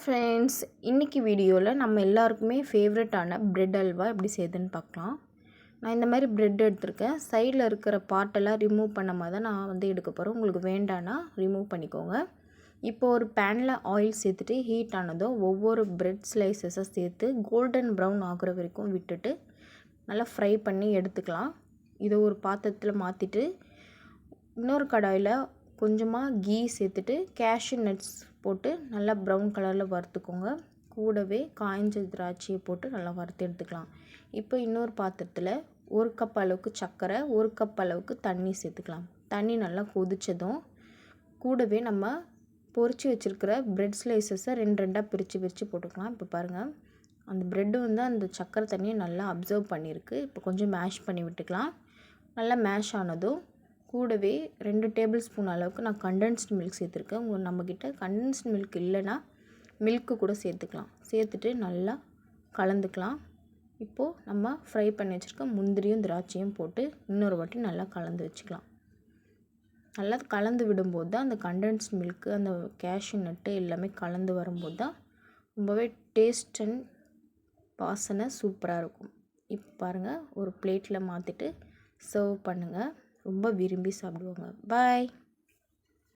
Friends, இன்றைக்கி வீடியோவில் நம்ம எல்லாருக்குமே ஃபேவரட்டான பிரெட் அல்வா எப்படி செய்யுதுன்னு பார்க்கலாம். நான் இந்த மாதிரி பிரெட் எடுத்திருக்கேன். சைடில் இருக்கிற பார்ட்டெல்லாம் ரிமூவ் பண்ண மாதிரி தான் நான் எடுக்க போகிறேன். உங்களுக்கு வேண்டான்னா ரிமூவ் பண்ணிக்கோங்க. இப்போ ஒரு பேனில் ஆயில் சேர்த்துட்டு ஹீட் ஆனதும் ஒவ்வொரு பிரெட் ஸ்லைசஸாக சேர்த்து கோல்டன் ப்ரௌன் ஆகுற வரைக்கும் விட்டுட்டு நல்லா ஃப்ரை பண்ணி எடுத்துக்கலாம். இதை ஒரு பாத்திரத்தில் மாற்றிட்டு இன்னொரு கடாயில் கொஞ்சமாக கீ சேர்த்துட்டு கேஷ்யூ நட்ஸ் போட்டு நல்லா ப்ரௌன் கலரில் வறுத்துக்கோங்க. கூடவே காய்ஞ்ச திராட்சையை போட்டு நல்லா வறுத்து எடுத்துக்கலாம். இப்போ இன்னொரு பாத்திரத்தில் 1 கப் அளவுக்கு சர்க்கரை, 1 கப் அளவுக்கு தண்ணி சேர்த்துக்கலாம். தண்ணி நல்லா கொதித்ததும் கூடவே நம்ம பொரித்து வச்சுருக்கிற பிரெட் ஸ்லைசஸை 2 பிரித்து போட்டுக்கலாம். இப்போ பாருங்கள், அந்த ப்ரெட்டு அந்த சர்க்கரை தண்ணியை நல்லா அப்சர்வ் பண்ணியிருக்கு. இப்போ கொஞ்சம் மேஷ் பண்ணி விட்டுக்கலாம். நல்லா மேஷ் ஆனதும் கூடவே 2 டேபிள் ஸ்பூன் அளவுக்கு நான் கண்டென்ஸ்டு மில்க் சேர்த்துருக்கேன். நம்மக்கிட்ட கண்டென்ஸ்டு மில்க் இல்லைன்னா மில்க்கு கூட சேர்த்துக்கலாம். சேர்த்துட்டு நல்லா கலந்துக்கலாம். இப்போது நம்ம ஃப்ரை பண்ணி வச்சுருக்க முந்திரியும் திராட்சையும் போட்டு இன்னொரு வாட்டி நல்லா கலந்து வச்சுக்கலாம். நல்லா கலந்து விடும்போது தான் அந்த கண்டென்ஸ்டு மில்க்கு, அந்த கேஷ்யூ நட்டு எல்லாமே கலந்து வரும்போது தான் ரொம்பவே டேஸ்ட் அண்ட் வாசனை சூப்பராக இருக்கும். இப்போ பாருங்கள், ஒரு பிளேட்டில் மாற்றிட்டு சர்வ் பண்ணுங்கள். ரொம்ப விரும்பி சாப்பிடுவாங்க. பாய்.